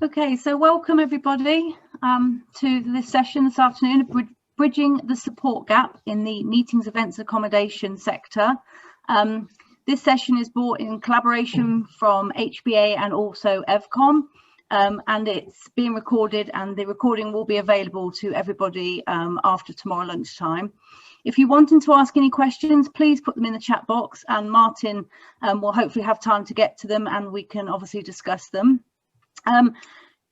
Okay, so welcome everybody to this session this afternoon, Bridging the Support Gap in the Meetings, Events, Accommodation sector. This session is brought in collaboration from HBAA and also Evcom, and it's being recorded, and the recording will be available to everybody after tomorrow lunchtime. If you're wanting to ask any questions, please put them in the chat box, and Martin will hopefully have time to get to them, and we can obviously discuss them.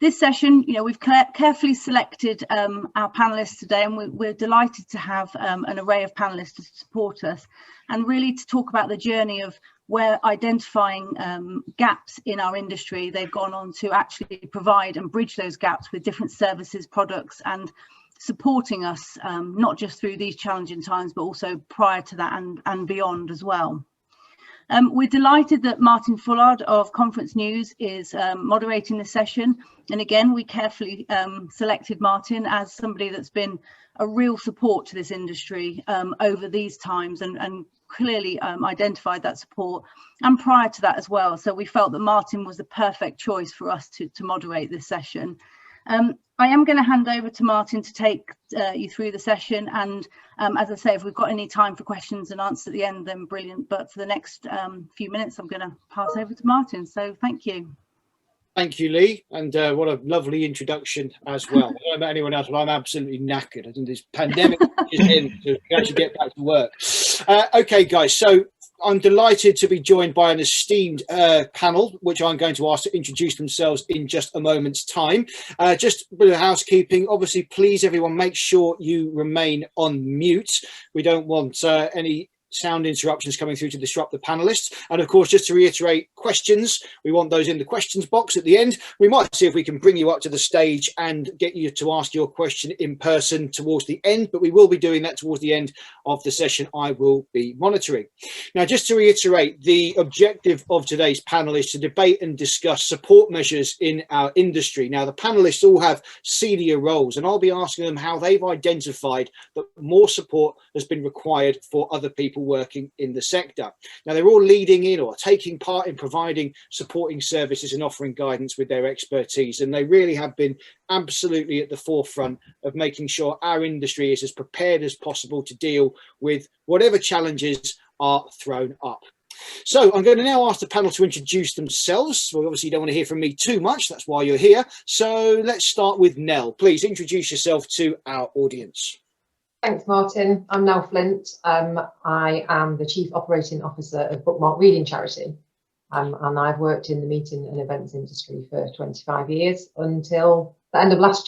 This session, we've carefully selected our panelists today, and we're delighted to have an array of panelists to support us, and really to talk about the journey of where identifying gaps in our industry, they've gone on to actually provide and bridge those gaps with different services, products, and supporting us not just through these challenging times, but also prior to that and beyond as well. We're delighted that Martin Fullard of Conference News is moderating the session. And again, we carefully selected Martin as somebody that's been a real support to this industry over these times, and clearly identified that support and prior to that as well. So we felt that Martin was the perfect choice for us to moderate this session. I am going to hand over to Martin to take you through the session, and as I say, if we've got any time for questions and answers at the end, then brilliant, but for the next few minutes I'm going to pass over to Martin, so thank you. Thank you, Lee, and what a lovely introduction as well. I don't know about anyone else, but I'm absolutely knackered. I think this pandemic is in to actually get back to work. Okay, guys, so I'm delighted to be joined by an esteemed panel, which I'm going to ask to introduce themselves in just a moment's time. Just a bit of housekeeping. Obviously, please, everyone, make sure you remain on mute. We don't want any sound interruptions coming through to disrupt the panelists. And of course, just to reiterate, questions, we want those in the questions box at the end. We might see if we can bring you up to the stage and get you to ask your question in person towards the end, but we will be doing that towards the end of the session. I will be monitoring. Now, just to reiterate, the objective of today's panel is to debate and discuss support measures in our industry. Now, the panelists all have senior roles, and I'll be asking them how they've identified that more support has been required for other people working in the sector. Now, they're all leading in or taking part in providing supporting services and offering guidance with their expertise, and they really have been absolutely at the forefront of making sure our industry is as prepared as possible to deal with whatever challenges are thrown up. So I'm going to now ask the panel to introduce themselves. Well, obviously you don't want to hear from me too much, that's why you're here. So let's start with Nell. Please introduce yourself to our audience. Thanks, Martin. I'm Nell Flint. I am the Chief Operating Officer of Bookmark Reading Charity, and I've worked in the meeting and events industry for 25 years until the end of last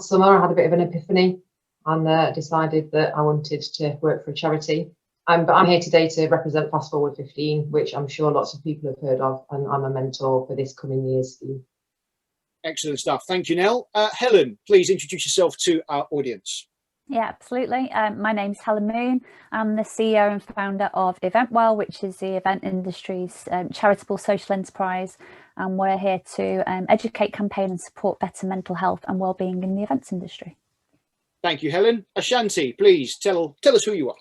summer. I had a bit of an epiphany and decided that I wanted to work for a charity. But I'm here today to represent Fast Forward 15, which I'm sure lots of people have heard of, and I'm a mentor for this coming year's scheme. Excellent stuff. Thank you, Nell. Helen, please introduce yourself to our audience. Yeah, absolutely. My name's Helen Moon. I'm the CEO and founder of Eventwell, which is the event industry's charitable social enterprise. And we're here to educate, campaign and support better mental health and wellbeing in the events industry. Thank you, Helen. Ashanti, please tell us who you are.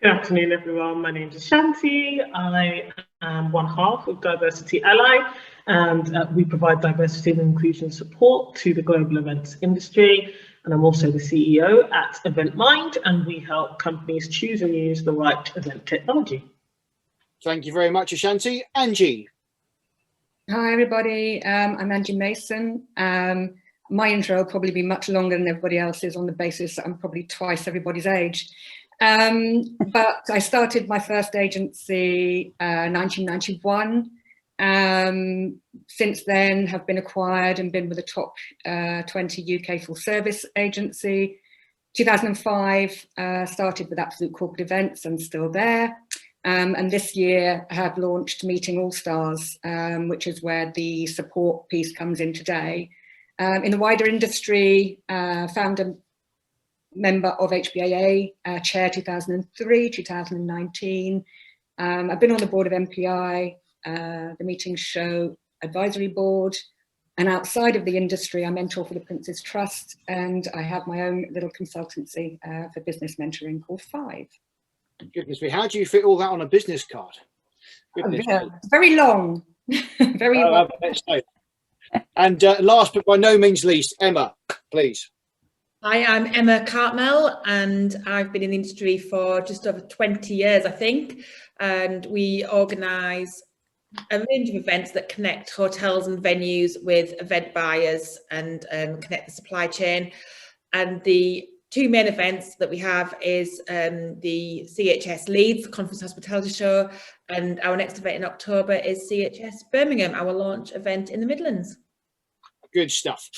Good afternoon, everyone. My name is Ashanti. I am one half of Diversity Ally, and we provide diversity and inclusion support to the global events industry. And I'm also the CEO at EventMind, and we help companies choose and use the right event technology. Thank you very much, Ashanti. Angie. Hi, everybody. I'm Angie Mason. My intro will probably be much longer than everybody else's on the basis that I'm probably twice everybody's age. But I started my first agency 1991. Since then have been acquired and been with a top 20 UK full service agency. 2005 started with Absolute Corporate Events and still there. And this year have launched Meeting Allstars, which is where the support piece comes in today. In the wider industry, founder member of HBAA, chair 2003, 2019. I've been on the board of MPI, the Meeting Show Advisory Board, and outside of the industry I mentor for the Prince's Trust, and I have my own little consultancy for business mentoring called Five. Goodness me, how do you fit all that on a business card? Very long. Very long. And last but by no means least, Emma, please. Hi, I'm Emma Cartmel, and I've been in the industry for just over 20 years, I think. And we organise a range of events that connect hotels and venues with event buyers and connect the supply chain. And the two main events that we have is the CHS Leeds Conference Hospitality Show, and our next event in October is CHS Birmingham, our launch event in the Midlands. Good stuff.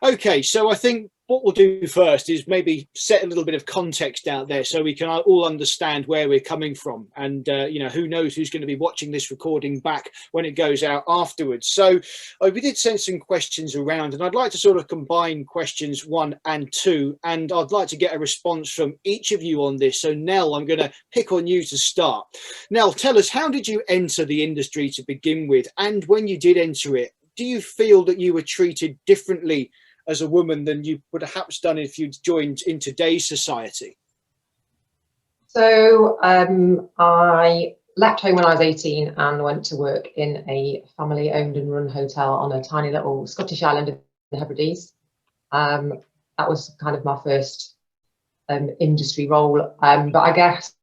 Okay, so I think what we'll do first is maybe set a little bit of context out there so we can all understand where we're coming from, and you know, who knows who's going to be watching this recording back when it goes out afterwards. So we did send some questions around, and I'd like to sort of combine questions 1 and 2, and I'd like to get a response from each of you on this. So Nell, I'm going to pick on you to start. Nell, tell us, how did you enter the industry to begin with, and when you did enter it, do you feel that you were treated differently as a woman than you would have perhaps done if you'd joined in today's society? So I left home when I was 18 and went to work in a family owned and run hotel on a tiny little Scottish island in the Hebrides. That was kind of my first industry role. But I guess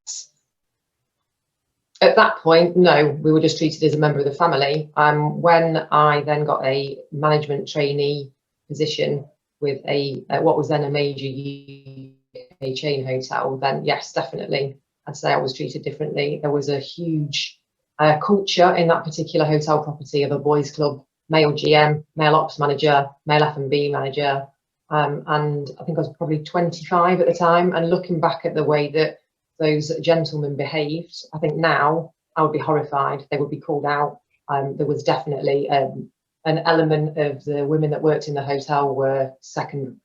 at that point, no, we were just treated as a member of the family. When I then got a management trainee position with what was then a major UK chain hotel, then yes, definitely, I'd say I was treated differently. There was a huge culture in that particular hotel property of a boys' club, male GM, male ops manager, male F&B manager, and I think I was probably 25 at the time. And looking back at the way that those gentlemen behaved, I think now I would be horrified. They would be called out. There was definitely an element of the women that worked in the hotel were second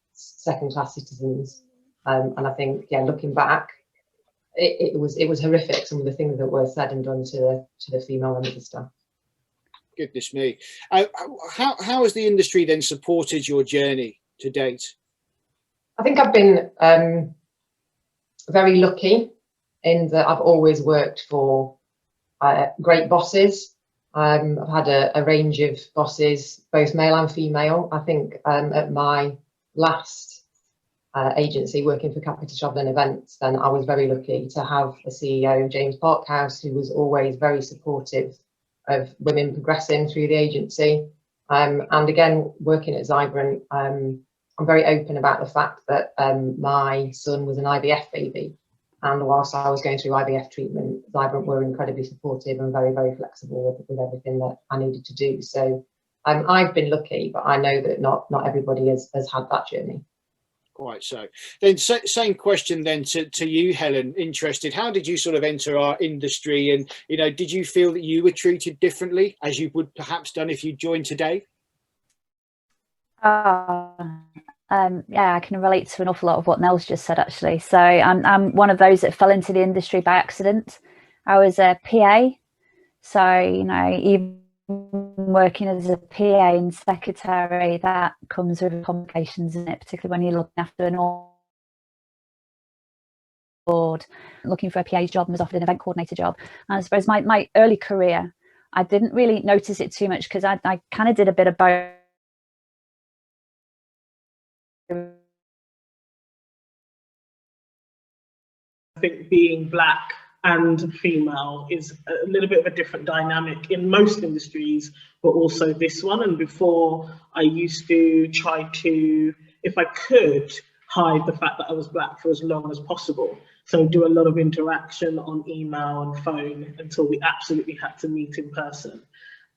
class citizens, and I think, yeah, looking back, it was horrific, some of the things that were said and done to the female members of staff. Goodness me. How has the industry then supported your journey to date? I think I've been very lucky in that I've always worked for great bosses. I've had a range of bosses, both male and female. I think at my last agency working for Capital Travel and Events, then I was very lucky to have a CEO, James Parkhouse, who was always very supportive of women progressing through the agency. And again, working at Zybrant, I'm very open about the fact that my son was an IVF baby. And whilst I was going through IVF treatment, Zybrant were incredibly supportive and very, very flexible with everything that I needed to do. So I've been lucky, but I know that not everybody has had that journey. Quite so. Then same question then to you, Helen. Interested, how did you sort of enter our industry, and you know, did you feel that you were treated differently as you would perhaps done if you joined today? Yeah, I can relate to an awful lot of what Nell's just said, actually. So I'm one of those that fell into the industry by accident. I was a PA, so you know, even working as a PA and secretary, that comes with complications in it, particularly when you're looking after an board. Looking for a PA's job and was offered an event coordinator job. And I suppose my early career, I didn't really notice it too much because I kind of did a bit of both. I think being Black and female is a little bit of a different dynamic in most industries, but also this one. And before, I used to try to, if I could, hide the fact that I was Black for as long as possible. So do a lot of interaction on email and phone until we absolutely had to meet in person.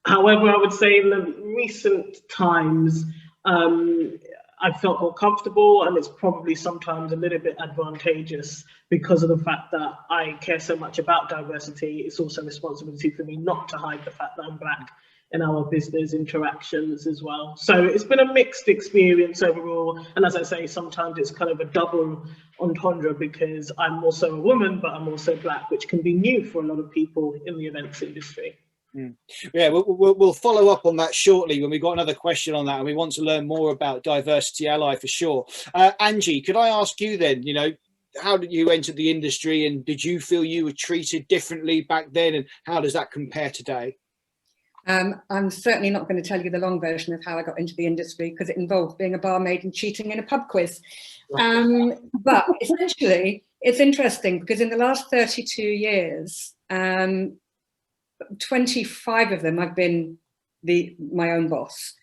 However, I would say in the recent times, I felt more comfortable, and it's probably sometimes a little bit advantageous because of the fact that I care so much about diversity. It's also a responsibility for me not to hide the fact that I'm Black in our business interactions as well. So it's been a mixed experience overall. And as I say, sometimes it's kind of a double entendre because I'm also a woman, but I'm also Black, which can be new for a lot of people in the events industry. Yeah, we'll follow up on that shortly when we've got another question on that, and we want to learn more about Diversity Ally for sure. Angie, could I ask you then, you know, how did you enter the industry, and did you feel you were treated differently back then, and how does that compare today? I'm certainly not going to tell you the long version of how I got into the industry, because it involved being a barmaid and cheating in a pub quiz. But essentially, it's interesting because in the last 32 years, 25 of them I've been my own boss.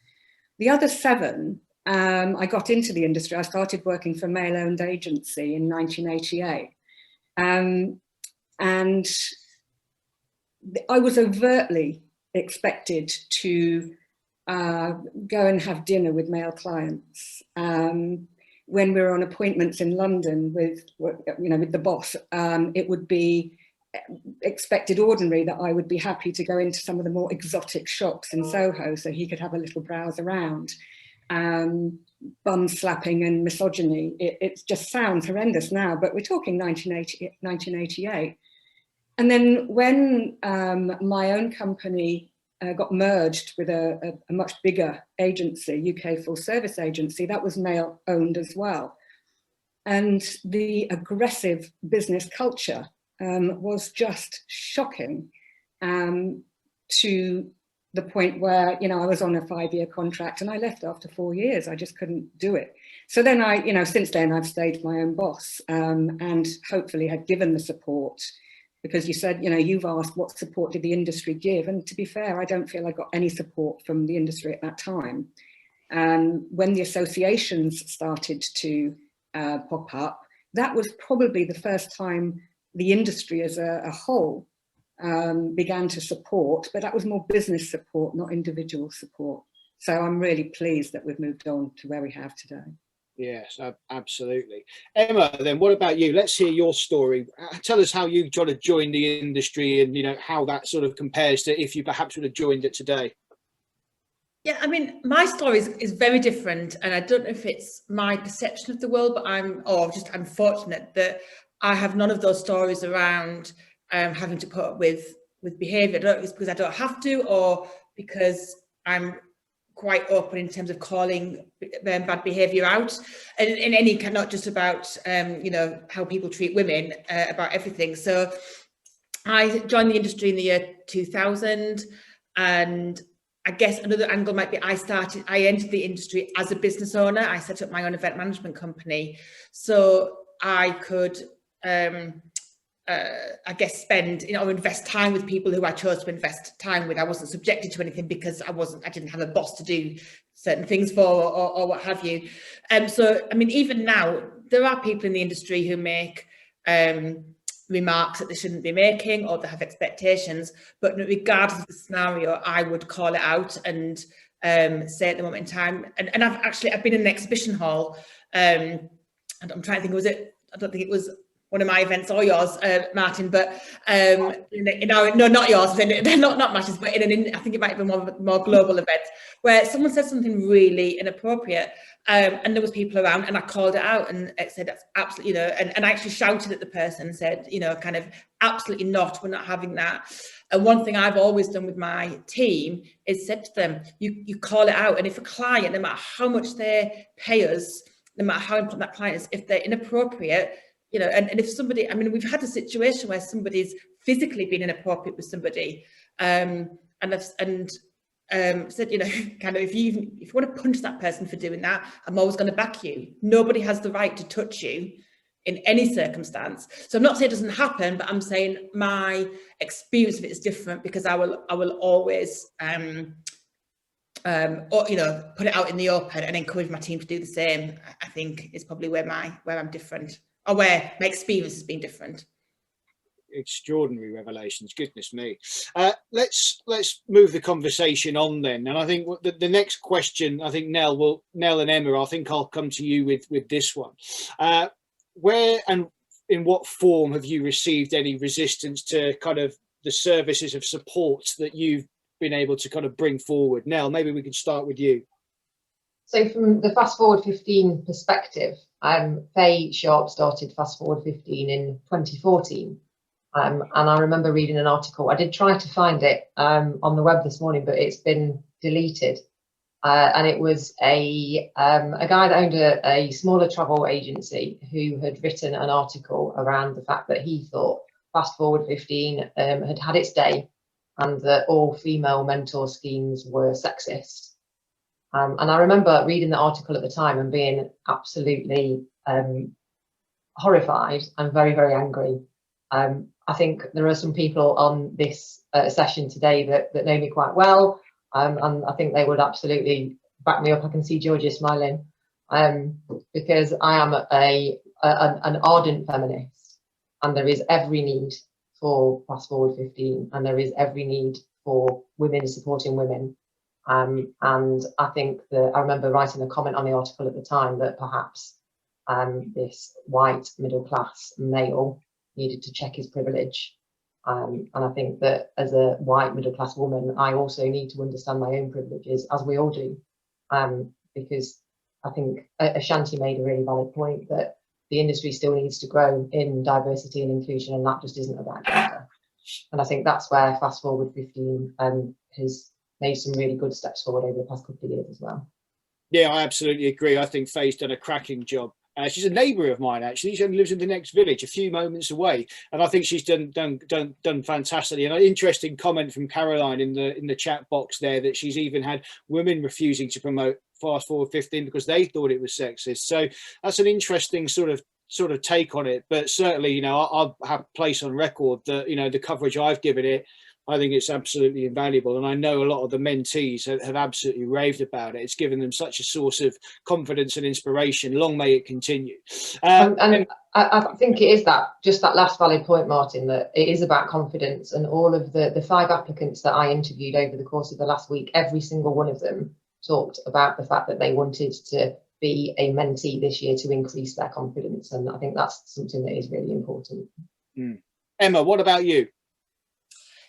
The other 7, I got into the industry. I started working for a male-owned agency in 1988. And I was overtly expected to go and have dinner with male clients. When we were on appointments in London with the boss, it would be expected ordinary that I would be happy to go into some of the more exotic shops in Soho so he could have a little browse around. Bum slapping and misogyny, it just sounds horrendous now, but we're talking 1988. And then when my own company got merged with a much bigger agency, UK full service agency, that was male owned as well. And the aggressive business culture was just shocking, to the point where, I was on a 5-year contract and I left after 4 years. I just couldn't do it. So then since then I've stayed my own boss, and hopefully had given the support, because you said, you've asked what support did the industry give? And to be fair, I don't feel I got any support from the industry at that time. When the associations started to pop up, that was probably the first time the industry as a whole began to support, but that was more business support, not individual support. So I'm really pleased that we've moved on to where we have today. Yes, absolutely. Emma, then what about you? Let's hear your story. Tell us how you tried to join the industry, and how that sort of compares to if you perhaps would have joined it today. Yeah, I mean, my story is very different, and I don't know if it's my perception of the world, but I'm just unfortunate that I have none of those stories around having to put up with behaviour. I don't know if it's because I don't have to, or because I'm quite open in terms of calling bad behaviour out, and in any kind, not just about how people treat women, about everything. So I joined the industry in the year 2000, and I guess another angle might be I entered the industry as a business owner. I set up my own event management company, so I could I guess spend, or invest time with people who I chose to invest time with. I wasn't subjected to anything because I didn't have a boss to do certain things for, or what have you. So, I mean, even now, there are people in the industry who make remarks that they shouldn't be making, or they have expectations, but regardless of the scenario, I would call it out and say at the moment in time. And I've been in an exhibition hall, and I'm trying to think, I don't think it was one of my events or yours, Martin, but no, not yours. They're not Martin's, but I think it might have been one of the more global events where someone said something really inappropriate, and there was people around, and I called it out and it said that's absolutely, and I actually shouted at the person and said, kind of absolutely not, we're not having that. And one thing I've always done with my team is said to them, you call it out, and if a client, no matter how much they pay us, no matter how important that client is, if they're inappropriate, and if somebody, I mean, we've had a situation where somebody's physically been inappropriate with somebody, and said, kind of, if you want to punch that person for doing that, I'm always going to back you. Nobody has the right to touch you in any circumstance. So I'm not saying it doesn't happen, but I'm saying my experience of it is different, because I will always put it out in the open and encourage my team to do the same. I think is probably where I'm different, or where my experience has been different. Extraordinary revelations, goodness me. Let's move the conversation on then, and I think the next question, I think Nell and Emma, I think I'll come to you with this one. Where and in what form have you received any resistance to kind of the services of support that you've been able to kind of bring forward? Nell, maybe we can start with you. So from the Fast Forward 15 perspective, Faye Sharp started Fast Forward 15 in 2014. And I remember reading an article. I did try to find it on the web this morning, but it's been deleted. And it was a guy that owned a smaller travel agency who had written an article around the fact that he thought Fast Forward 15 had its day, and that all female mentor schemes were sexist. And I remember reading the article at the time and being absolutely horrified and very, very angry. I think there are some people on this session today that know me quite well, and I think they would absolutely back me up. I can see Georgia smiling, because I am an ardent feminist, and there is every need for Fast Forward 15, and there is every need for women supporting women. And I think that I remember writing a comment on the article at the time that perhaps this white middle class male needed to check his privilege. And I think that as a white middle class woman, I also need to understand my own privileges, as we all do, because I think Ashanti made a really valid point that the industry still needs to grow in diversity and inclusion, and that just isn't about gender. And I think that's where Fast Forward 15 has made some really good steps forward over the past couple of years as well. Yeah, I absolutely agree. I think Faye's done a cracking job. She's a neighbour of mine, actually. She only lives in the next village, a few moments away, and I think she's done fantastically. And an interesting comment from Caroline in the chat box there, that she's even had women refusing to promote Fast Forward 15 because they thought it was sexist. So that's an interesting sort of take on it. But certainly, you know, I'll have place on record that, you know, the coverage I've given it, I think it's absolutely invaluable. And I know a lot of the mentees have absolutely raved about it. It's given them such a source of confidence and inspiration. Long may it continue. And I think it is that last valid point, Martin, that it is about confidence. And all of the 5 applicants that I interviewed over the course of the last week, every single one of them talked about the fact that they wanted to be a mentee this year to increase their confidence. And I think that's something that is really important. Emma, what about you?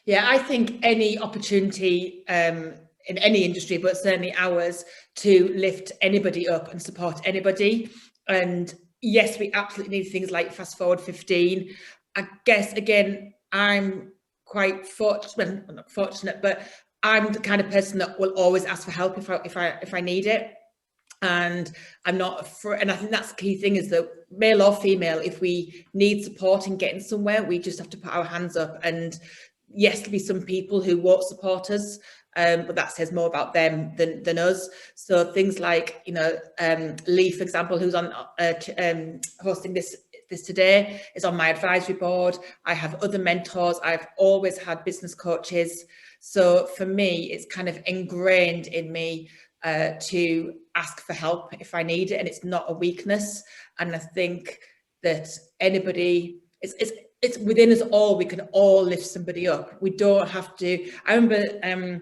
Yeah, I think any opportunity in any industry, but certainly ours, to lift anybody up and support anybody. And yes, we absolutely need things like Fast Forward 15. I guess, again, I'm quite fortunate, well, not fortunate, but I'm the kind of person that will always ask for help if I need it. And I'm not and I think that's the key thing, is that male or female, if we need support in getting somewhere, we just have to put our hands up. And yes, there'll be some people who won't support us, but that says more about them than us. So things like, you know, Lee, for example, who's on hosting this today, is on my advisory board. I have other mentors. I've always had business coaches. So for me, it's kind of ingrained in me to ask for help if I need it, and it's not a weakness. And I think that anybody, it's within us all. We can all lift somebody up. We don't have to. I remember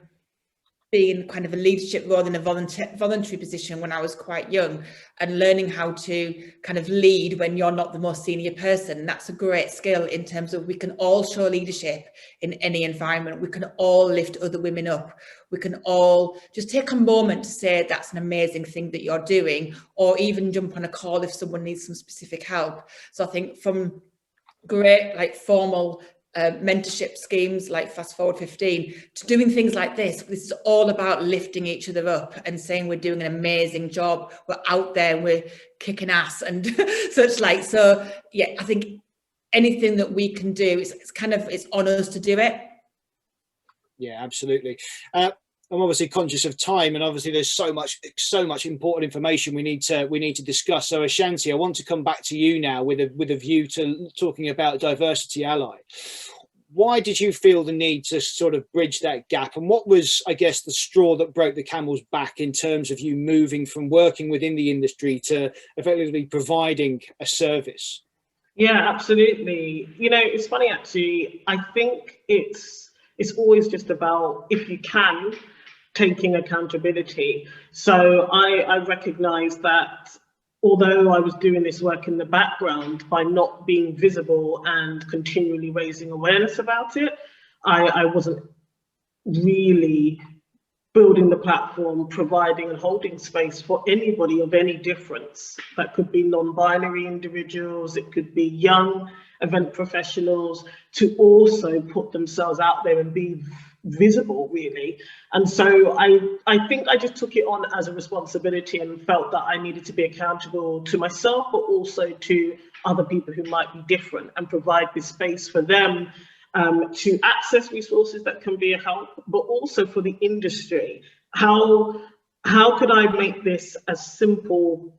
being kind of a leadership role in a voluntary position when I was quite young, and learning how to kind of lead when you're not the most senior person. That's a great skill in terms of we can all show leadership in any environment. We can all lift other women up. We can all just take a moment to say that's an amazing thing that you're doing, or even jump on a call if someone needs some specific help. So I think from great, like, formal mentorship schemes like Fast Forward 15 to doing things like this is all about lifting each other up and saying we're doing an amazing job, we're out there, we're kicking ass and such like. So yeah, I think anything that we can do, it's on us to do it. Yeah, absolutely. I'm obviously conscious of time, and obviously there's so much important information we need to discuss. So Ashanti, I want to come back to you now with a view to talking about Diversity Ally. Why did you feel the need to sort of bridge that gap, and what was, I guess, the straw that broke the camel's back in terms of you moving from working within the industry to effectively providing a service? Yeah, absolutely. You know, it's funny actually. I think it's always just about, if you can, taking accountability. So I recognize that although I was doing this work in the background, by not being visible and continually raising awareness about it, I wasn't really building the platform, providing and holding space for anybody of any difference. That could be non-binary individuals, it could be young event professionals, to also put themselves out there and be visible, really. And so I think I just took it on as a responsibility and felt that I needed to be accountable to myself, but also to other people who might be different, and provide this space for them to access resources that can be a help, but also for the industry. How could I make this as simple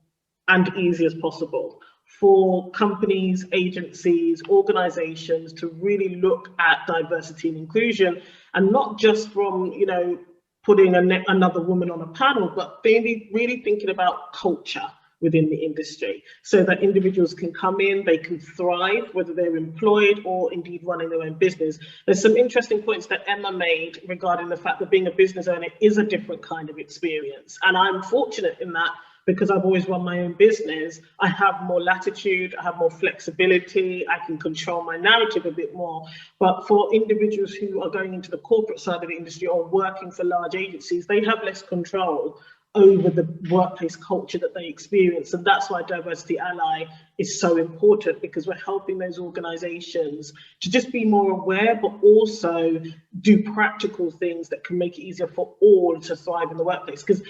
and easy as possible for companies, agencies, organizations to really look at diversity and inclusion, and not just from, you know, putting another woman on a panel, but really thinking about culture within the industry, so that individuals can come in, they can thrive, whether they're employed or indeed running their own business. There's some interesting points that Emma made regarding the fact that being a business owner is a different kind of experience. And I'm fortunate in that, because I've always run my own business, I have more latitude, I have more flexibility, I can control my narrative a bit more. But for individuals who are going into the corporate side of the industry or working for large agencies, they have less control over the workplace culture that they experience. And that's why Diversity Ally is so important, because we're helping those organizations to just be more aware, but also do practical things that can make it easier for all to thrive in the workplace. Because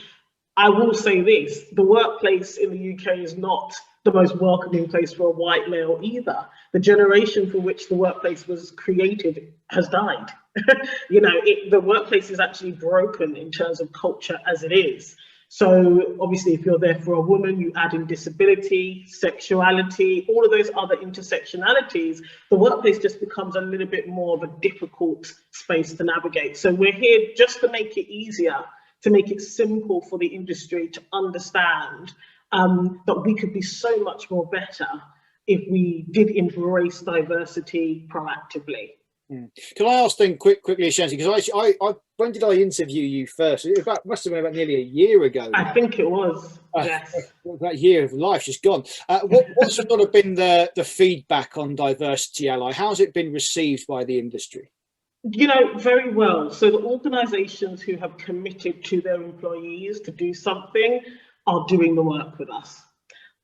I will say this, the workplace in the UK is not the most welcoming place for a white male either. The generation for which the workplace was created has died. You know, the workplace is actually broken in terms of culture as it is. So obviously, if you're there for a woman, you add in disability, sexuality, all of those other intersectionalities, the workplace just becomes a little bit more of a difficult space to navigate. So we're here just to make it easier, to make it simple for the industry to understand that we could be so much more better if we did embrace diversity proactively. Can I ask then quickly, Ashanti, because I when did I interview you first? It must have been about nearly a year ago. I think it was, yes. That year of life just gone. What's sort of been the feedback on Diversity Ally? How's it been received by the industry? You know, very well. So the organisations who have committed to their employees to do something are doing the work with us.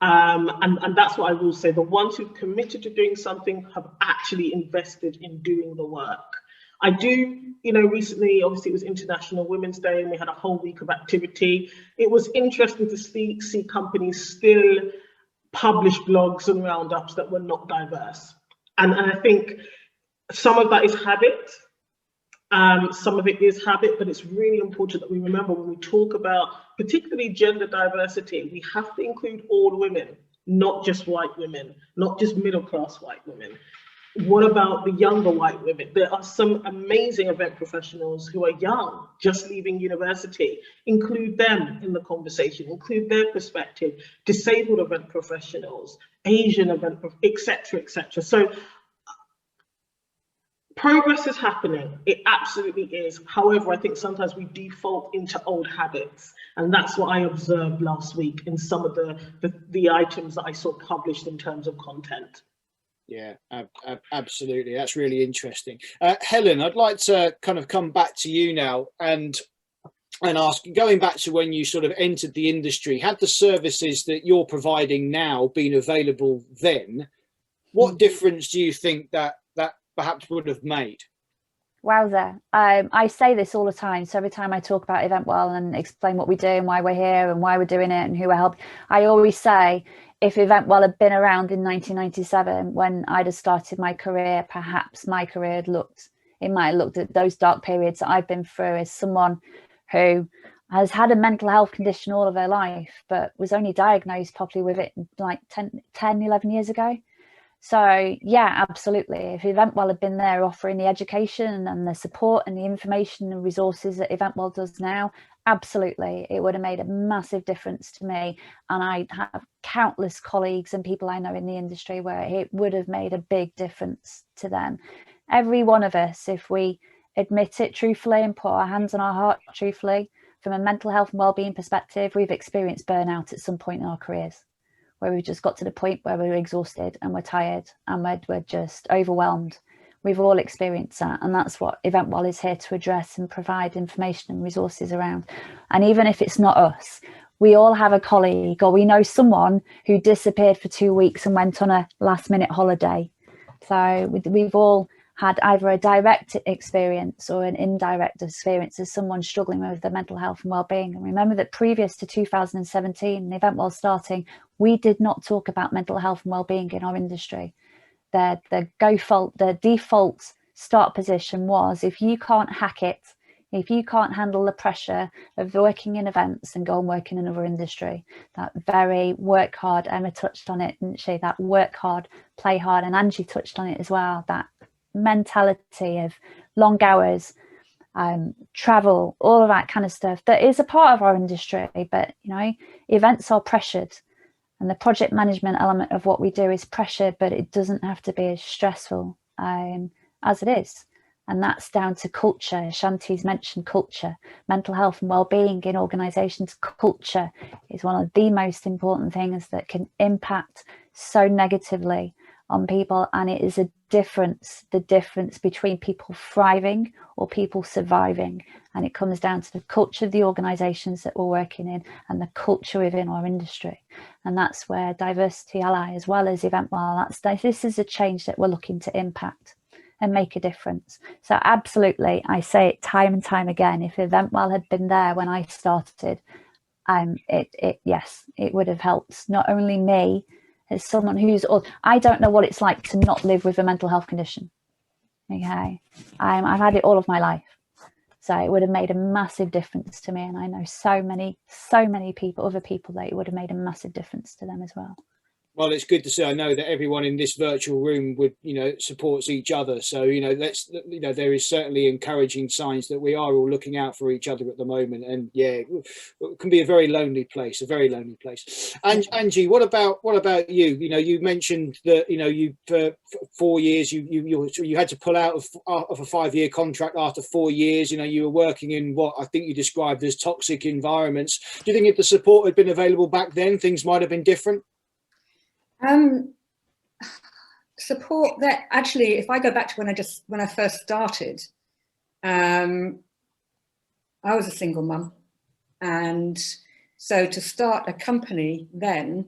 And that's what I will say. The ones who've committed to doing something have actually invested in doing the work. I do, you know, recently, obviously it was International Women's Day and we had a whole week of activity. It was interesting to see companies still publish blogs and roundups that were not diverse. And I think some of that is habit. Some of it is habit, but it's really important that we remember when we talk about particularly gender diversity, we have to include all women, not just white women, not just middle-class white women. What about the younger white women? There are some amazing event professionals who are young, just leaving university. Include them in the conversation, include their perspective, disabled event professionals, Asian event, etc., etc. So progress is happening, it absolutely is. However, I think sometimes we default into old habits, and that's what I observed last week in some of the items that I saw published in terms of content. Yeah, absolutely. That's really interesting. Helen, I'd like to kind of come back to you now and ask, going back to when you sort of entered the industry, had the services that you're providing now been available then? What difference do you think that perhaps would have made? Wowza. I say this all the time. So every time I talk about Eventwell and explain what we do and why we're here and why we're doing it and who we're helping, I always say, if Eventwell had been around in 1997, when I'd have started my career, perhaps my career might have looked at those dark periods that I've been through as someone who has had a mental health condition all of her life, but was only diagnosed properly with it like 10, 11 years ago. So yeah, absolutely. If Eventwell had been there offering the education and the support and the information and resources that Eventwell does now, absolutely, it would have made a massive difference to me. And I have countless colleagues and people I know in the industry where it would have made a big difference to them. Every one of us, if we admit it truthfully and put our hands on our heart truthfully, from a mental health and wellbeing perspective, we've experienced burnout at some point in our careers, where we've just got to the point where we're exhausted and we're tired and we're just overwhelmed. We've all experienced that, and that's what Eventwell is here to address and provide information and resources around. And even if it's not us, we all have a colleague or we know someone who disappeared for 2 weeks and went on a last-minute holiday. So we've all had either a direct experience or an indirect experience as someone struggling with their mental health and well-being. And remember that previous to 2017, the Eventwell starting, we did not talk about mental health and well-being in our industry. The default start position was, if you can't hack it, if you can't handle the pressure of working in events, and go and work in another industry. That very work hard, Emma touched on it, didn't she? That work hard, play hard, and Angie touched on it as well. That mentality of long hours, travel, all of that kind of stuff that is a part of our industry. But, you know, events are pressured, and the project management element of what we do is pressured, but it doesn't have to be as stressful as it is. And that's down to culture. Ashanti's mentioned culture, mental health and well-being in organisations. Culture is one of the most important things that can impact so negatively on people, and it is the difference between people thriving or people surviving. And it comes down to the culture of the organisations that we're working in and the culture within our industry. And that's where Diversity Ally, as well as Eventwell, this is a change that we're looking to impact and make a difference. So absolutely, I say it time and time again, if Eventwell had been there when I started, yes, it would have helped not only me as someone who's, I don't know what it's like to not live with a mental health condition. Okay, I've had it all of my life, so it would have made a massive difference to me, and I know so many people, other people, that it would have made a massive difference to them as well. Well, it's good to see. I know that everyone in this virtual room would, supports each other. So, there is certainly encouraging signs that we are all looking out for each other at the moment. And yeah, it can be a very lonely place, And Angie, what about you? You mentioned that, you for 4 years, you had to pull out of a 5-year contract after 4 years. You were working in what I think you described as toxic environments. Do you think if the support had been available back then, things might have been different? Support that, actually, if I go back to when I first started, I was a single mum, and so to start a company then,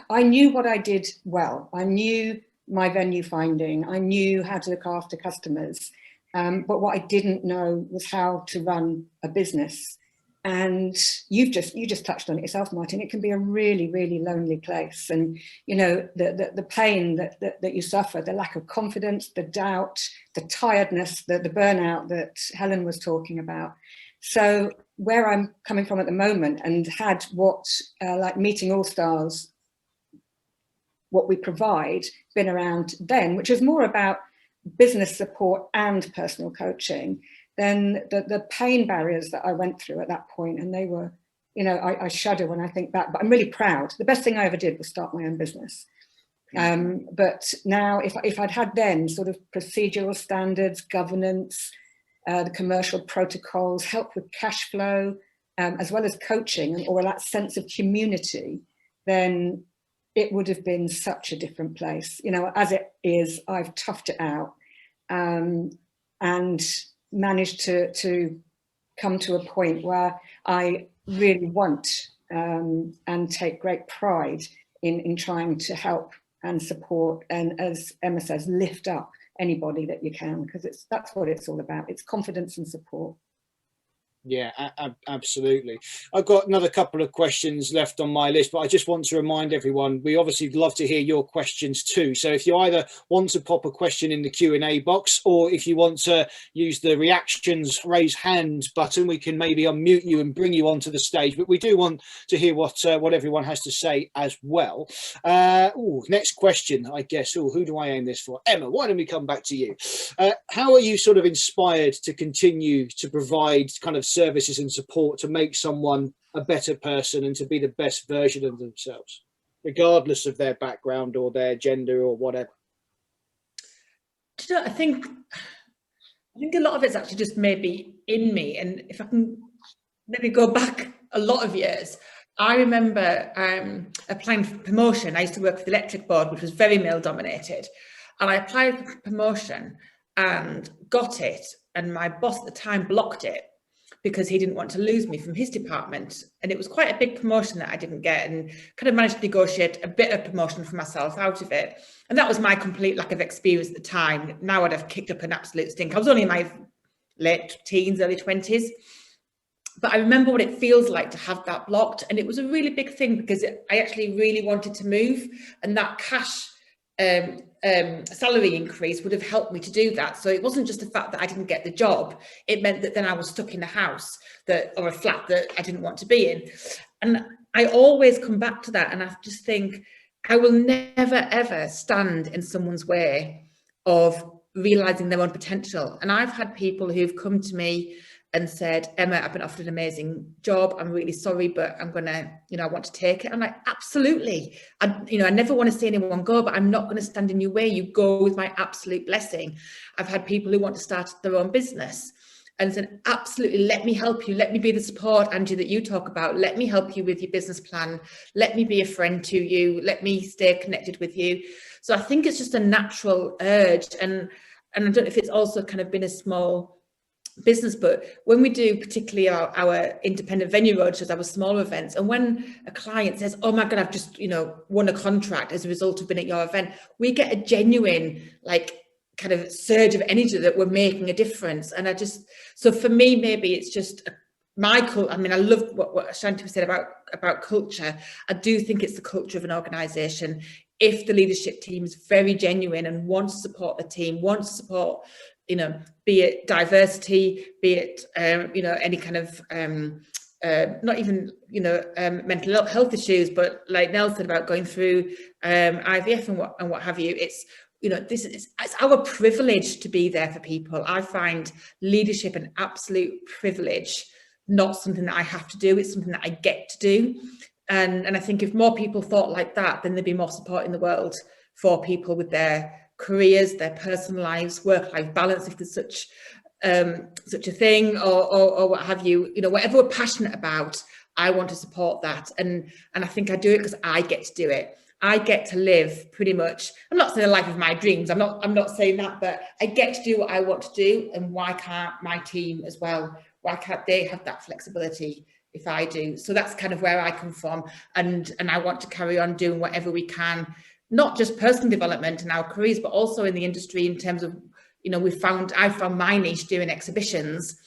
I knew what I did well. I knew my venue finding, I knew how to look after customers, but what I didn't know was how to run a business. And you just touched on it yourself, Martin. It can be a really, really lonely place. And, the pain that you suffer, the lack of confidence, the doubt, the tiredness, the burnout that Helen was talking about. So where I'm coming from at the moment, and had what, like Meeting Allstars, what we provide, been around then, which is more about business support and personal coaching, then the pain barriers that I went through at that point, and they were, I shudder when I think back, but I'm really proud. The best thing I ever did was start my own business. But now, if I'd had then sort of procedural standards, governance, the commercial protocols, help with cash flow, as well as coaching, and or that sense of community, then it would have been such a different place. As it is, I've toughed it out, and managed to come to a point where I really want and take great pride in trying to help and support, and, as Emma says, lift up anybody that you can, because that's what it's all about. It's confidence and support. Yeah, absolutely. I've got another couple of questions left on my list, but I just want to remind everyone, we obviously love to hear your questions too. So if you either want to pop a question in the Q&A box, or if you want to use the reactions raise hand button, we can maybe unmute you and bring you onto the stage. But we do want to hear what everyone has to say as well. Next question, I guess. Who do I aim this for? Emma, why don't we come back to you? How are you sort of inspired to continue to provide kind of services and support to make someone a better person and to be the best version of themselves, regardless of their background or their gender or whatever? I think a lot of it's actually just maybe in me. And if I can maybe go back a lot of years, I remember applying for promotion. I used to work for the electric board, which was very male dominated, and I applied for promotion and got it, and my boss at the time blocked it because he didn't want to lose me from his department. And it was quite a big promotion that I didn't get, and kind of managed to negotiate a bit of promotion for myself out of it. And that was my complete lack of experience at the time. Now I'd have kicked up an absolute stink. I was only in my late teens, early 20s. But I remember what it feels like to have that blocked. And it was a really big thing because I actually really wanted to move. And that cash salary increase would have helped me to do that. So it wasn't just the fact that I didn't get the job, it meant that then I was stuck in a house or a flat that I didn't want to be in. And I always come back to that, and I just think I will never ever stand in someone's way of realizing their own potential. And I've had people who've come to me and said, Emma, I've been offered an amazing job. I'm really sorry, but I'm gonna, I want to take it. I'm like, absolutely. I never want to see anyone go, but I'm not going to stand in your way. You go with my absolute blessing. I've had people who want to start their own business and said, absolutely, let me help you. Let me be the support, Angie, that you talk about. Let me help you with your business plan. Let me be a friend to you. Let me stay connected with you. So I think it's just a natural urge. And I don't know if it's also kind of been a small business, but when we do particularly our independent venue roadshows, our smaller events, and when a client says, oh my God, I've just, won a contract as a result of being at your event, we get a genuine, kind of surge of energy that we're making a difference. And so for me, maybe it's just I love what Ashanti said about culture. I do think it's the culture of an organisation. If the leadership team is very genuine and wants to support the team, wants to support, be it diversity, be it, any kind of, not even, mental health issues, but like Nell said about going through IVF and what have you, it's our privilege to be there for people. I find leadership an absolute privilege, not something that I have to do. It's something that I get to do. And I think if more people thought like that, then there'd be more support in the world for people with their careers, their personal lives, work-life balance, if there's such a thing, or what have you. Whatever we're passionate about, I want to support that. And I think I do it because I get to do it. I get to live pretty much, I'm not saying the life of my dreams, I'm not saying that, but I get to do what I want to do. And why can't my team as well? Why can't they have that flexibility if I do? So that's kind of where I come from. And I want to carry on doing whatever we can, not just personal development in our careers, but also in the industry in terms of, I found my niche doing exhibitions,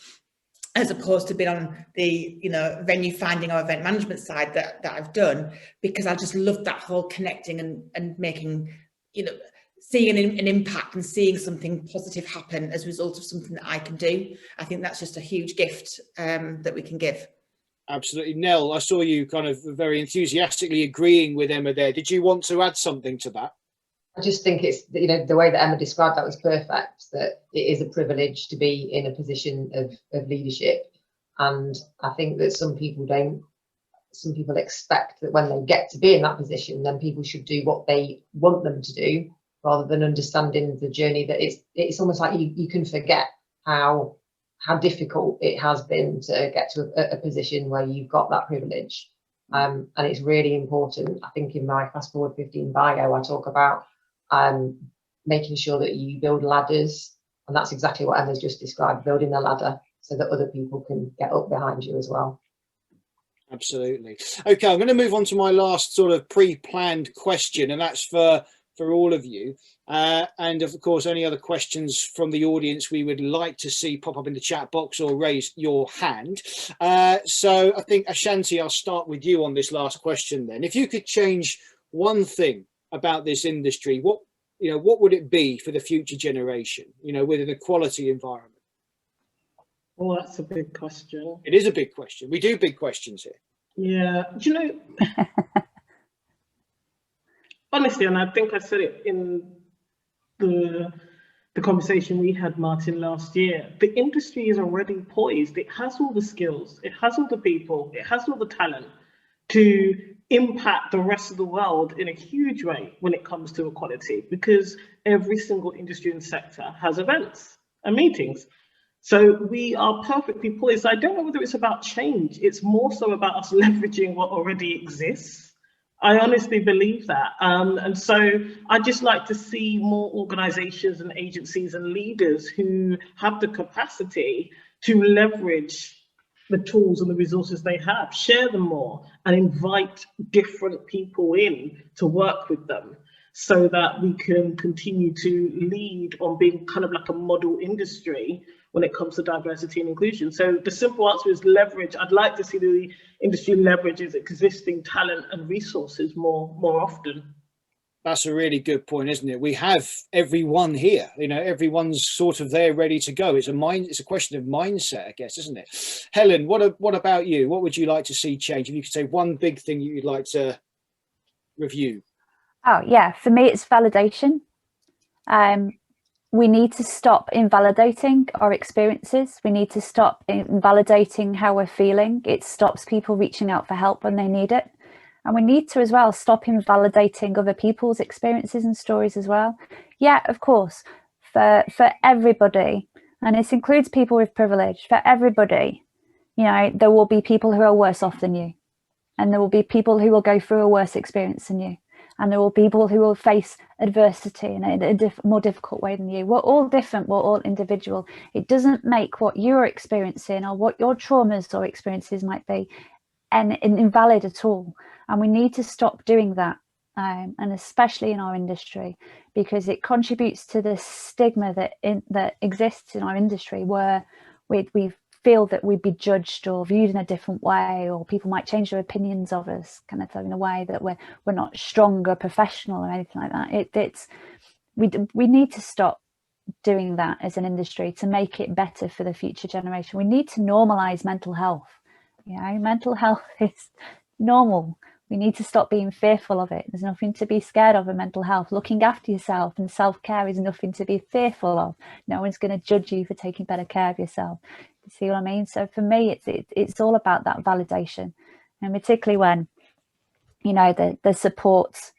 as opposed to being on the, venue finding or event management side that I've done, because I just love that whole connecting and making, seeing an impact and seeing something positive happen as a result of something that I can do. I think that's just a huge gift that we can give. Absolutely. Nell, I saw you kind of very enthusiastically agreeing with Emma there. Did you want to add something to that? I just think it's, the way that Emma described that was perfect, that it is a privilege to be in a position of leadership. And I think that some people expect that when they get to be in that position, then people should do what they want them to do, rather than understanding the journey that it's almost like you can forget how difficult it has been to get to a position where you've got that privilege. And it's really important. I think in my Fast Forward 15 bio, I talk about making sure that you build ladders, and that's exactly what Emma's just described, building a ladder so that other people can get up behind you as well. Absolutely. Okay, I'm going to move on to my last sort of pre-planned question, and that's for all of you. And of course, any other questions from the audience we would like to see pop up in the chat box or raise your hand. So I think, Ashanti, I'll start with you on this last question then. If you could change one thing about this industry, what would it be for the future generation, with an equality environment? Well, that's a big question. It is a big question. We do big questions here. Yeah. Honestly, and I think I said it in the conversation we had, Martin, last year, the industry is already poised. It has all the skills, it has all the people, it has all the talent to impact the rest of the world in a huge way when it comes to equality, because every single industry and sector has events and meetings. So we are perfectly poised. I don't know whether it's about change. It's more so about us leveraging what already exists. I honestly believe that. And so I'd just like to see more organizations and agencies and leaders who have the capacity to leverage the tools and the resources they have, share them more, and invite different people in to work with them, so that we can continue to lead on being kind of like a model industry when it comes to diversity and inclusion. So the simple answer is leverage. I'd like to see the industry leverage its existing talent and resources more often. That's a really good point, isn't it? We have everyone here, you know, everyone's sort of there ready to go. It's a question of mindset, I guess, isn't it? Helen, what about you? What would you like to see change? If you could say one big thing you'd like to review. Oh yeah, for me it's validation. We need to stop invalidating our experiences. We need to stop invalidating how we're feeling. It stops people reaching out for help when they need it. And we need to as well stop invalidating other people's experiences and stories as well. Yeah, of course, for everybody, and this includes people with privilege, for everybody, you know, there will be people who are worse off than you. And there will be people who will go through a worse experience than you. And there will be people who will face adversity in a more difficult way than you. We're all different, we're all individual. It doesn't make what you're experiencing or what your traumas or experiences might be invalid at all. And we need to stop doing that, and especially in our industry, because it contributes to the stigma that exists in our industry, where we feel that we'd be judged or viewed in a different way, or people might change their opinions of us, kind of in a way that we're not strong or professional or anything like that. We need to stop doing that as an industry to make it better for the future generation. We need to normalize mental health. You know, mental health is normal. We need to stop being fearful of it. There's nothing to be scared of in mental health. Looking after yourself and self-care is nothing to be fearful of. No one's going to judge you for taking better care of yourself. You see what I mean? So for me, it's all about that validation, and particularly when, you know, the support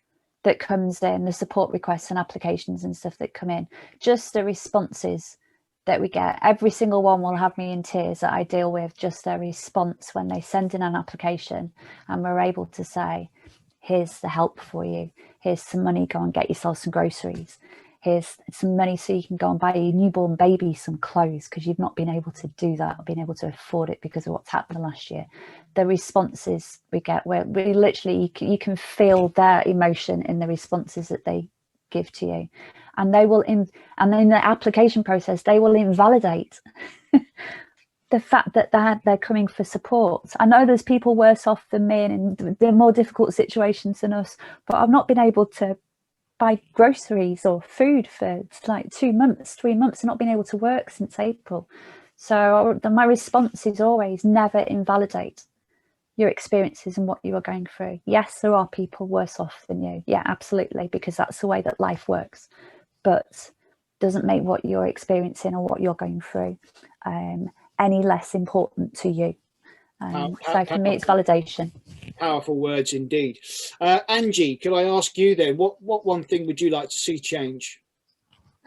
that comes in, the support requests and applications and stuff that come in, just the responses that we get. Every single one will have me in tears that I deal with, just their response when they send in an application and we're able to say, here's the help for you, here's some money, go and get yourself some groceries, here's some money so you can go and buy your newborn baby some clothes because you've not been able to do that or been able to afford it because of what's happened last year. The responses we get, where we literally, you can feel their emotion in the responses that they give to you, and they will and in the application process they will invalidate the fact that they're coming for support. I know there's people worse off than me and in the more difficult situations than us, but I've not been able to buy groceries or food for like 2 months, 3 months, and not been able to work since April. So my response is always never invalidate your experiences and what you are going through. Yes, there are people worse off than you. Yeah, absolutely, because that's the way that life works. But doesn't make what you're experiencing or what you're going through any less important to you. So for me, it's validation. Powerful words indeed. Angie, can I ask you then, what one thing would you like to see change?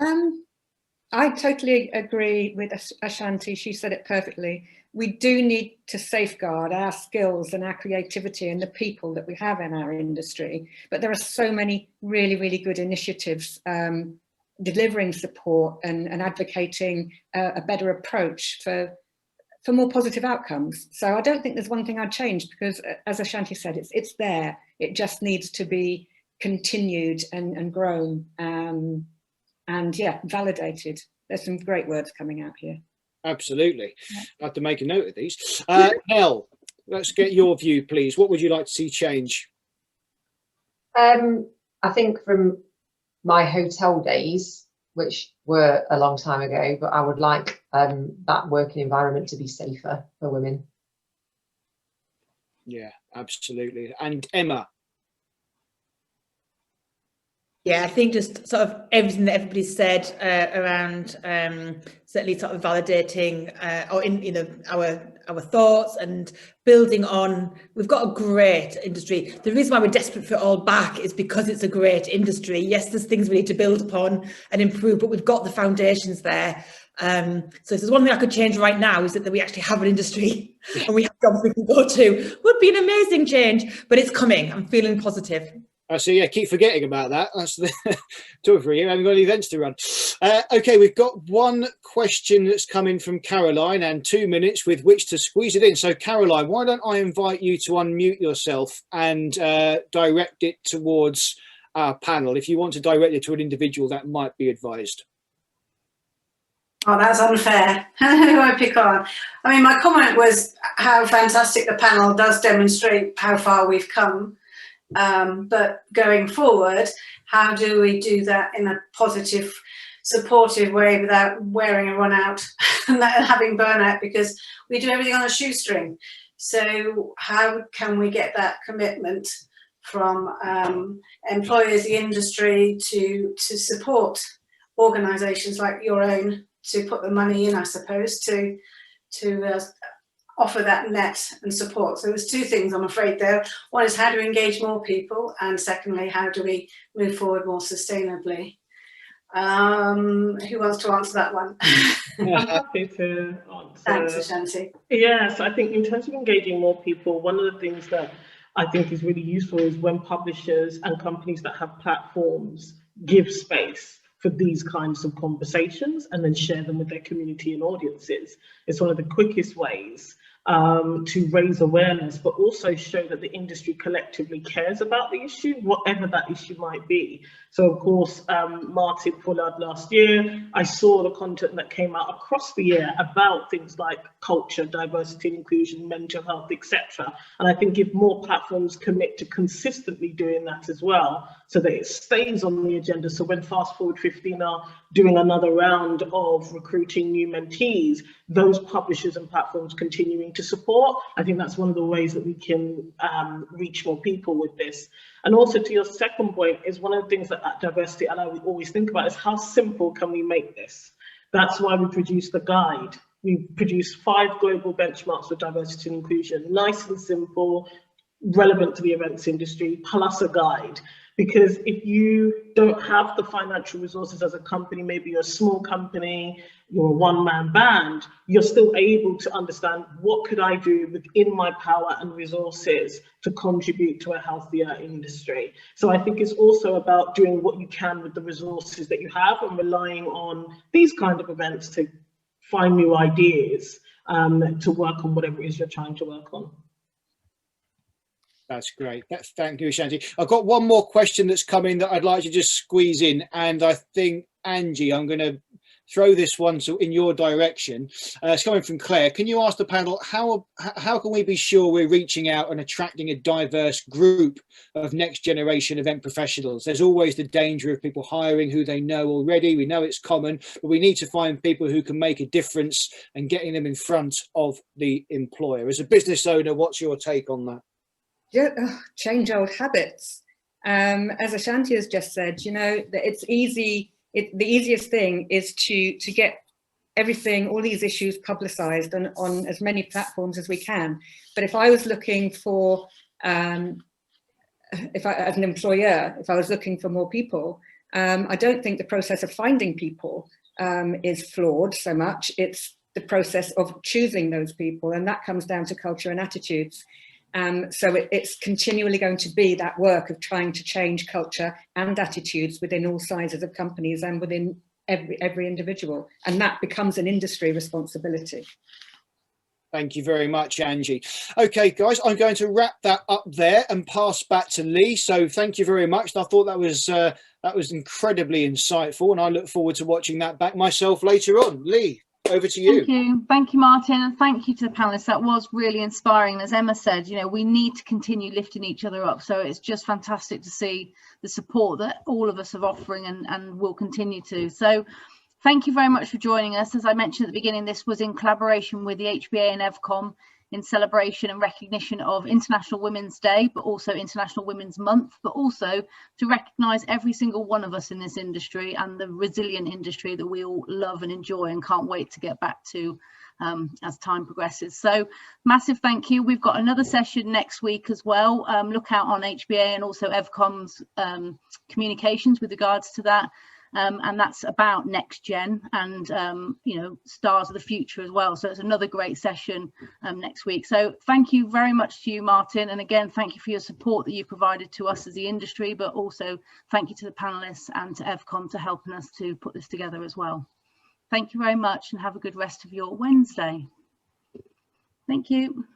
I totally agree with Ashanti. She said it perfectly. We do need to safeguard our skills and our creativity and the people that we have in our industry. But there are so many really, really good initiatives delivering support and advocating a better approach for more positive outcomes. So I don't think there's one thing I'd change, because as Ashanti said, it's there. It just needs to be continued and grown and yeah, validated. There's some great words coming out here. Absolutely. I have to make a note of these. Hel, let's get your view, please. What would you like to see change? I think from my hotel days, which were a long time ago, but I would like that working environment to be safer for women. Yeah, absolutely. And Emma? Yeah, I think just sort of everything that everybody said around certainly sort of validating or in, you know, our thoughts and building on. We've got a great industry. The reason why we're desperate for it all back is because it's a great industry. Yes, there's things we need to build upon and improve, but we've got the foundations there. So if there's one thing I could change right now, is that we actually have an industry and we have jobs we can go to. Would be an amazing change, but it's coming. I'm feeling positive. So yeah, keep forgetting about that. That's the 2 or 3 years. I haven't got any events to run. Okay, we've got one question that's come in from Caroline and 2 minutes with which to squeeze it in. So Caroline, why don't I invite you to unmute yourself and direct it towards our panel. If you want to direct it to an individual, that might be advised. Oh, that's unfair. Who do I pick on? I mean, my comment was how fantastic the panel does demonstrate how far we've come. but going forward, how do we do that in a positive, supportive way without wearing everyone out and having burnout, because we do everything on a shoestring. So how can we get that commitment from employers, the industry, to support organisations like your own, to put the money in, I suppose, to offer that net and support. So there's two things, I'm afraid, there. One is how do we engage more people, and secondly, how do we move forward more sustainably? Who wants to answer that one? I'm happy to answer. Thanks, Ashanti. Yes, I think in terms of engaging more people, one of the things that I think is really useful is when publishers and companies that have platforms give space for these kinds of conversations and then share them with their community and audiences. It's one of the quickest ways to raise awareness, but also show that the industry collectively cares about the issue, whatever that issue might be. So of course, Martin Fullard last year, I saw the content that came out across the year about things like culture, diversity and inclusion, mental health, etc. And I think if more platforms commit to consistently doing that as well, so that it stays on the agenda. So when Fast Forward 15 are doing another round of recruiting new mentees, those publishers and platforms continuing to support, I think that's one of the ways that we can reach more people with this. And also to your second point, is one of the things that at Diversity Ally we always think about is how simple can we make this? That's why we produced the guide. We produced 5 global benchmarks for diversity and inclusion, nice and simple, relevant to the events industry, plus a guide. Because if you don't have the financial resources as a company, maybe you're a small company, you're a one-man band, you're still able to understand what could I do within my power and resources to contribute to a healthier industry. So I think it's also about doing what you can with the resources that you have and relying on these kind of events to find new ideas to work on whatever it is you're trying to work on. That's great. Thank you, Ashanti. I've got one more question that's come in that I'd like to just squeeze in. And I think, Angie, I'm going to throw this one in your direction. It's coming from Claire. Can you ask the panel, how can we be sure we're reaching out and attracting a diverse group of next generation event professionals? There's always the danger of people hiring who they know already. We know it's common, but we need to find people who can make a difference and getting them in front of the employer. As a business owner, what's your take on that? Change old habits. As Ashanti has just said, you know, that it's easy. The easiest thing is to get everything, all these issues publicised on as many platforms as we can. But if I was looking for, as an employer, if I was looking for more people, I don't think the process of finding people is flawed so much. It's the process of choosing those people, and that comes down to culture and attitudes. So it's continually going to be that work of trying to change culture and attitudes within all sizes of companies and within every individual. And that becomes an industry responsibility. Thank you very much, Angie. Okay, guys, I'm going to wrap that up there and pass back to Lee. So thank you very much. I thought that was incredibly insightful, and I look forward to watching that back myself later on. Lee, over to you. Thank you, Martin, and thank you to the panelists. That was really inspiring. As Emma said, you know, we need to continue lifting each other up. So it's just fantastic to see the support that all of us are offering and will continue to. So thank you very much for joining us. As I mentioned at the beginning, this was in collaboration with the HBAA and EVCOM in celebration and recognition of International Women's Day, but also International Women's Month, but also to recognise every single one of us in this industry and the resilient industry that we all love and enjoy and can't wait to get back to as time progresses. So massive thank you. We've got another session next week as well. Look out on HBAA and also EVCOM's communications with regards to that. And that's about next gen and you know, stars of the future as well. So it's another great session next week. So thank you very much to you, Martin, and again thank you for your support that you've provided to us as the industry, but also thank you to the panelists and to EVCOM for helping us to put this together as well. Thank you very much and have a good rest of your Wednesday. Thank you.